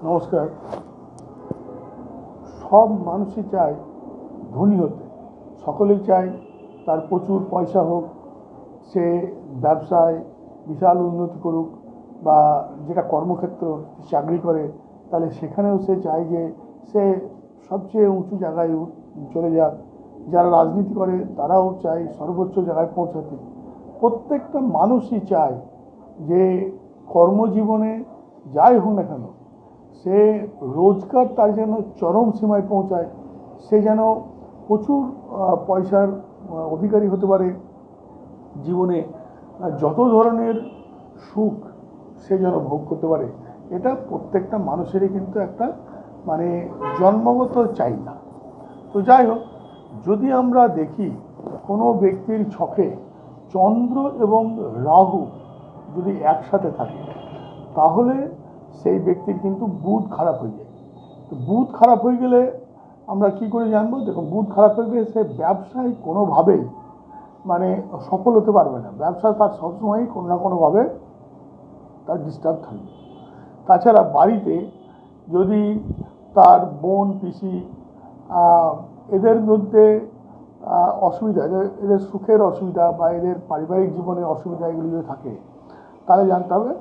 নমস্কার। সব মানুষই চায় ধনী হতে, সকলেই চায় তার প্রচুর পয়সা হোক, সে ব্যবসায় বিশাল উন্নতি করুক বা যেটা কর্মক্ষেত্র চাকরি করে তাহলে সেখানেও সে চায় যে সে সবচেয়ে উঁচু জায়গায় চলে যাক। যারা রাজনীতি করে তারাও চায় সর্বোচ্চ জায়গায় পৌঁছাতে। প্রত্যেকটা মানুষই চায় যে কর্মজীবনে যাই হোক না কেন সে রোজগার তার যেন চরম সীমায় পৌঁছায়, সে যেন প্রচুর পয়সার অধিকারী হতে পারে, জীবনে যত ধরনের সুখ সে যেন ভোগ করতে পারে। এটা প্রত্যেকটা মানুষেরই কিন্তু একটা জন্মগত চাহিদা। তো যাই হোক, যদি আমরা দেখি কোনো ব্যক্তির ছকে চন্দ্র এবং রাহু যদি একসাথে থাকে তাহলে সেই ব্যক্তির কিন্তু বুধ খারাপ হয়ে যায়। তো বুধ খারাপ হয়ে গেলে আমরা কি করে জানবো? দেখুন, বুধ খারাপ হয়ে গেলে সে ব্যবসায় কোনোভাবেই সফল হতে পারবে না। ব্যবসা তার সবসময়ই কোনো না কোনোভাবে তার ডিস্টার্ব থাকবে। তাছাড়া বাড়িতে যদি তার বোন পিসি এদের মধ্যে অসুবিধা, এদের সুখের অসুবিধা বা এদের পারিবারিক জীবনে অসুবিধা এগুলি যদি থাকে তাহলে জানতে হবে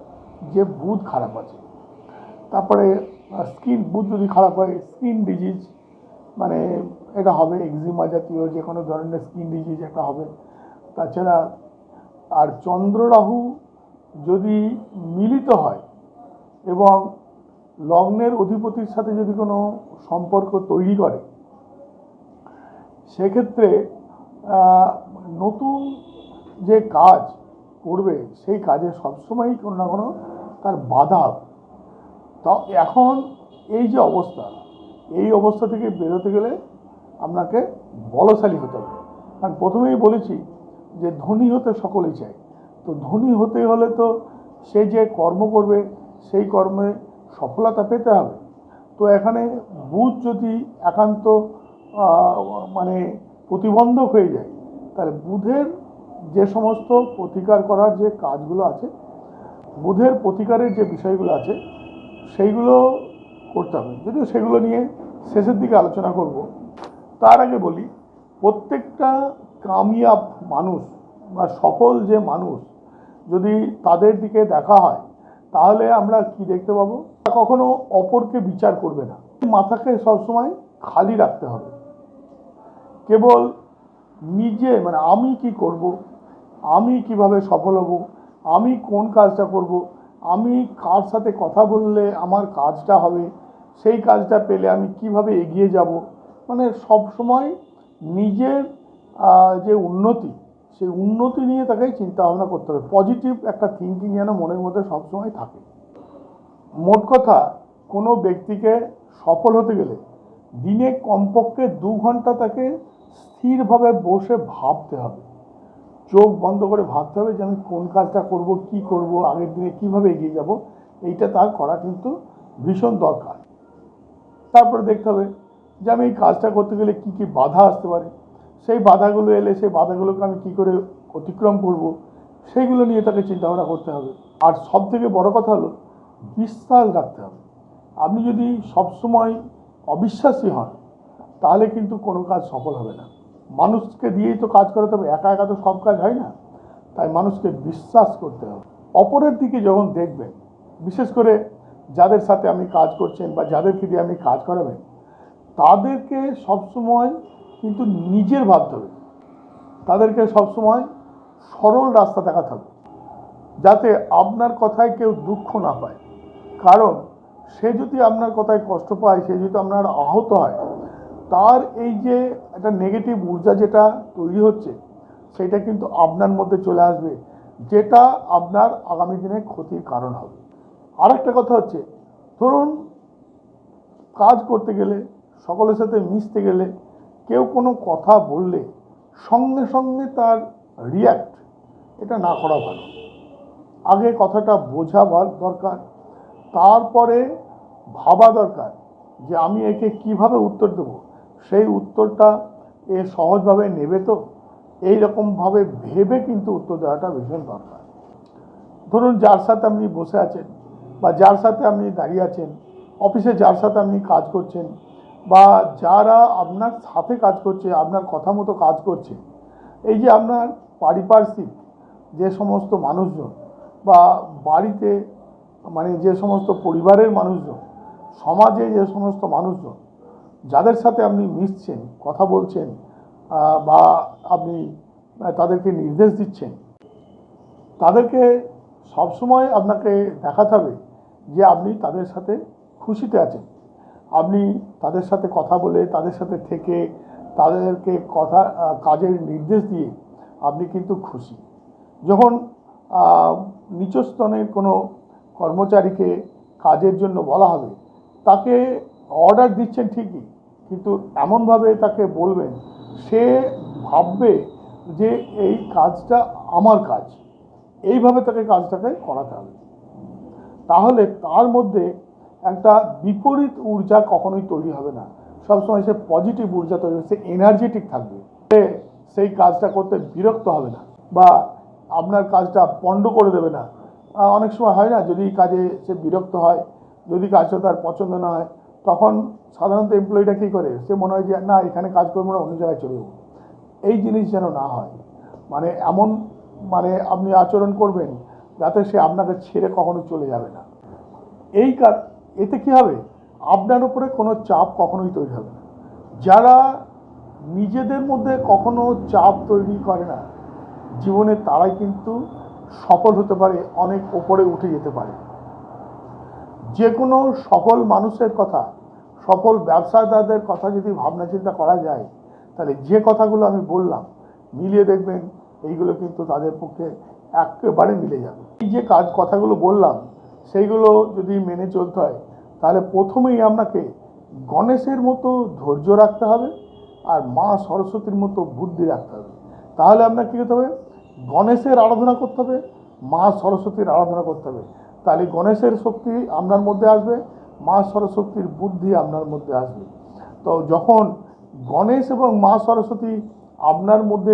যে বুধ খারাপ আছে। তারপরে বুধ যদি খারাপ হয় স্কিন ডিজিজ এটা হবে, এক্সিমা জাতীয় যে কোনো ধরনের স্কিন ডিজিজ একটা হবে। তাছাড়া আর চন্দ্র রাহু যদি মিলিত হয় এবং লগ্নের অধিপতির সাথে যদি কোনো সম্পর্ক তৈরি করে সেক্ষেত্রে নতুন যে কাজ করবে সেই কাজে সবসময়ই কোনো না কোনো তার বাধা। তো এখন এই যে অবস্থা, এই অবস্থা থেকে বেরোতে গেলে আপনাকে বলশালী হতে হবে। কারণ প্রথমেই বলেছি যে ধনী হতে সকলেই চায়। তো ধনী হতে হলে তো সে যে কর্ম করবে সেই কর্মে সফলতা পেতে হবে। তো এখানে বুধ যদি একান্ত প্রতিবন্ধক হয়ে যায় তাহলে বুধের যে সমস্ত প্রতিকার করার যে কাজগুলো আছে, বুধের প্রতিকারের যে বিষয়গুলো আছে সেইগুলো করতে হবে। যদিও সেগুলো নিয়ে শেষের দিকে আলোচনা করব। তার আগে বলি, প্রত্যেকটা কামিয়াব মানুষ বা সফল যে মানুষ যদি তাদের দিকে দেখা হয় তাহলে আমরা কি দেখতে পাবো? কখনো অপরকে বিচার করবে না, মাথাকে সবসময় খালি রাখতে হবে। কেবল নিজে আমি কি করব, আমি কিভাবে সফল হব, আমি কোন কাজটা করব, আমি কার সাথে কথা বললে আমার কাজটা হবে, সেই কাজটা পেলে আমি কিভাবে এগিয়ে যাব, সব সময় নিজের যে উন্নতি সেই উন্নতি নিয়ে তাকে চিন্তা ভাবনা করতে হবে। পজিটিভ একটা থিঙ্কিং যেন মনের মধ্যে সবসময় থাকে। মোট কথা, কোনো ব্যক্তিকে সফল হতে গেলে দিনে কমপক্ষে 2 ঘন্টা তাকে স্থিরভাবে বসে ভাবতে হবে, চোখ বন্ধ করে ভাবতে হবে যে আমি কোন কাজটা করব, কি করব, আগের দিনে কিভাবে এগিয়ে যাব। এইটা তার করা কিন্তু ভীষণ দরকার। তারপরে দেখতে হবে যে আমি এই কাজটা করতে গেলে কি কি বাধা আসতে পারে, সেই বাধাগুলো এলে সেই বাধাগুলোকে আমি কি করে অতিক্রম করব সেইগুলো নিয়ে তাকে চিন্তাভাবনা করতে হবে। আর সব থেকে বড় কথা হলো বিশ্বাস রাখতে হবে। আপনি যদি সবসময় অবিশ্বাসী হন তাহলে কিন্তু কোনো কাজ সফল হবে না। মানুষকে দিয়েই তো কাজ করাতে হবে, একা একা তো সব কাজ হয় না। তাই মানুষকে বিশ্বাস করতে হবে। অপরের দিকে যখন দেখবেন, বিশেষ করে যাদের সাথে আপনি কাজ করছেন বা যাদেরকে দিয়ে আপনি কাজ করাবেন, তাদেরকে সবসময় কিন্তু নিজের ভাবতে হবে, তাদেরকে সবসময় সরল রাস্তা দেখাতে হবে যাতে আপনার কথায় কেউ দুঃখ না পায়। কারণ সে যদি আপনার কথায় কষ্ট পায়, সে যদি আপনার আহত হয়, তার এই যে একটা নেগেটিভ ঊর্জা যেটা তৈরি হচ্ছে সেটা কিন্তু আপনার মধ্যে চলে আসবে, যেটা আপনার আগামী দিনে ক্ষতির কারণ হবে। আরেকটা কথা হচ্ছে, ধরুন কাজ করতে গেলে, সকলের সাথে মিশতে গেলে কেউ কোনো কথা বললে সঙ্গে সঙ্গে তার রিয়্যাক্ট এটা না করা ভালো। আগে কথাটা বোঝা দরকার, তারপরে ভাবা দরকার যে আমি একে কিভাবে উত্তর দেব, সেই উত্তরটা এ সহজভাবে নেবে তো, এইরকমভাবে ভেবে কিন্তু উত্তর দেওয়াটা ভীষণ দরকার। ধরুন যার সাথে আপনি বসে আছেন বা যার সাথে আপনি দাঁড়িয়ে আছেন, অফিসে যার সাথে আপনি কাজ করছেন বা যারা আপনার সাথে কাজ করছে, আপনার কথা মতো কাজ করছে, এই যে আপনার পারিপার্শ্বিক যে সমস্ত মানুষজন বা বাড়িতে মানে যে সমস্ত পরিবারের মানুষজন, সমাজে যে সমস্ত মানুষজন যাদের সাথে আপনি মিশছেন, কথা বলছেন বা আপনি তাদেরকে নির্দেশ দিচ্ছেন, তাদেরকে সবসময় আপনাকে দেখাতে হবে যে আপনি তাদের সাথে খুশিতে আছেন। আপনি তাদের সাথে কথা বলে, তাদের সাথে থেকে, তাদেরকে কাজের নির্দেশ দিয়ে আপনি কিন্তু খুশি। যখন নিচ স্তরের কোনো কর্মচারীকে কাজের জন্য বলা হবে, তাকে অর্ডার দিচ্ছেন ঠিকই, কিন্তু এমনভাবে তাকে বলবেন সে ভাববে যে এই কাজটা আমার কাজ, এইভাবে তাকে কাজটাকে করাতে হবে। তাহলে তার মধ্যে একটা বিপরীত ঊর্জা কখনোই তৈরি হবে না, সবসময় সে পজিটিভ ঊর্জা তৈরি হবে, সে এনার্জেটিক থাকবে, সে সেই কাজটা করতে বিরক্ত হবে না বা আপনার কাজটা পণ্ড করে দেবে না। অনেক সময় হয় না, যদি কাজে সে বিরক্ত হয়, যদি কাজটা তার পছন্দ না হয়, তখন সাধারণত এমপ্লয়িটা কী করে, সে মনে হয় যে না এখানে কাজ করবো না, অন্য জায়গায় চলে যাবো। এই জিনিস যেন না হয়, মানে এমন মানে আপনি আচরণ করবেন যাতে সে আপনাকে ছেড়ে কখনো চলে যাবে না। এতে কি হবে, আপনার উপরে কোনো চাপ কখনোই তৈরি হবে না। যারা নিজেদের মধ্যে কখনো চাপ তৈরি করে না জীবনে, তারাই কিন্তু সফল হতে পারে, অনেক ওপরে উঠে যেতে পারে। যে কোনো সফল মানুষের কথা, সফল ব্যবসাদারদের কথা যদি ভাবনা চিন্তা করা যায়, তাহলে যে কথাগুলো আমি বললাম মিলিয়ে দেখবেন এইগুলো কিন্তু তাদের পক্ষে একেবারে মিলে যাবে। এই যে কথাগুলো বললাম সেইগুলো যদি মেনে চলতে হয়, তাহলে প্রথমেই আপনাকে গণেশের মতো ধৈর্য রাখতে হবে আর মা সরস্বতীর মতো বুদ্ধি রাখতে হবে। তাহলে আপনার কী করতে হবে, গণেশের আরাধনা করতে হবে, মা সরস্বতীর আরাধনা করতে হবে। তাহলে গণেশের শক্তি আপনার মধ্যে আসবে, মা সরস্বতীর বুদ্ধি আপনার মধ্যে আসবে। তো যখন গণেশ এবং মা সরস্বতী আপনার মধ্যে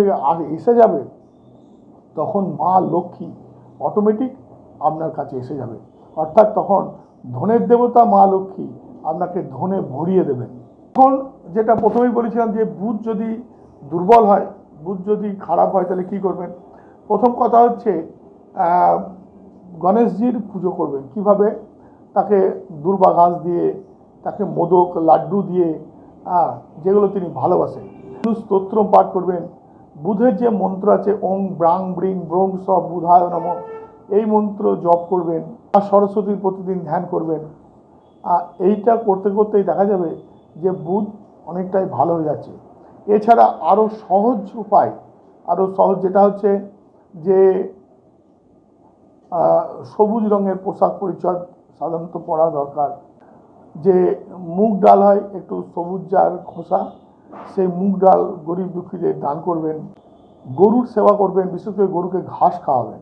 এসে যাবে, তখন মা লক্ষ্মী অটোমেটিক আপনার কাছে এসে যাবে। অর্থাৎ তখন ধনের দেবতা মা লক্ষ্মী আপনাকে ধনে ভরিয়ে দেবেন। এখন যেটা প্রথমেই বলেছিলাম যে বুধ যদি দুর্বল হয়, বুধ যদি খারাপ হয়, তাহলে কী করবেন। প্রথম কথা হচ্ছে গণেশজির পুজো করবেন। কিভাবে, তাকে দুর্বা ঘাস দিয়ে, তাকে মোদক লাড্ডু দিয়ে, যেগুলো তিনি ভালোবাসেন, স্তোত্র পাঠ করবেন। বুধের যে মন্ত্র আছে ওং ব্রাং ব্রিং ব্রং স বুধায় নমঃ, এই মন্ত্র জপ করবেন। আর সরস্বতীর প্রতিদিন ধ্যান করবেন। এইটা করতে করতেই দেখা যাবে যে বুধ অনেকটাই ভালো হয়ে যাচ্ছে। এছাড়া আরও সহজ উপায়, আরও সহজ যেটা হচ্ছে যে সবুজ রঙের পোশাক পরিচ্ছদ সাধারণত পরা দরকার। যে মুগ ডাল হয় একটু সবুজ যার খোসা, সেই মুগ ডাল গরিব দুঃখীদের দান করবেন। গরুর সেবা করবেন, বিশেষ করে গরুকে ঘাস খাওয়াবেন,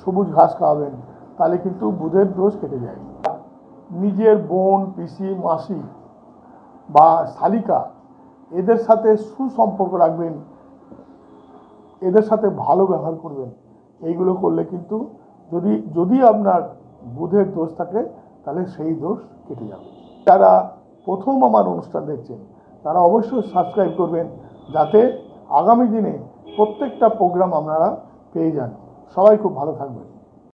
সবুজ ঘাস খাওয়াবেন, তাহলে কিন্তু বুধের দোষ কেটে যায়। নিজের বোন, পিসি, মাসি বা শালিকা, এদের সাথে সুসম্পর্ক রাখবেন, এদের সাথে ভালো ব্যবহার করবেন। এইগুলো করলে কিন্তু যদি আপনার বুধের দোষ থাকে, তাহলে সেই দোষ কেটে যাবে। যারা প্রথম আমার অনুষ্ঠান দেখছেন, তারা অবশ্যই সাবস্ক্রাইব করবেন, যাতে আগামী দিনে প্রত্যেকটা প্রোগ্রাম আপনারা পেয়ে যান। সবাই খুব ভালো থাকবেন।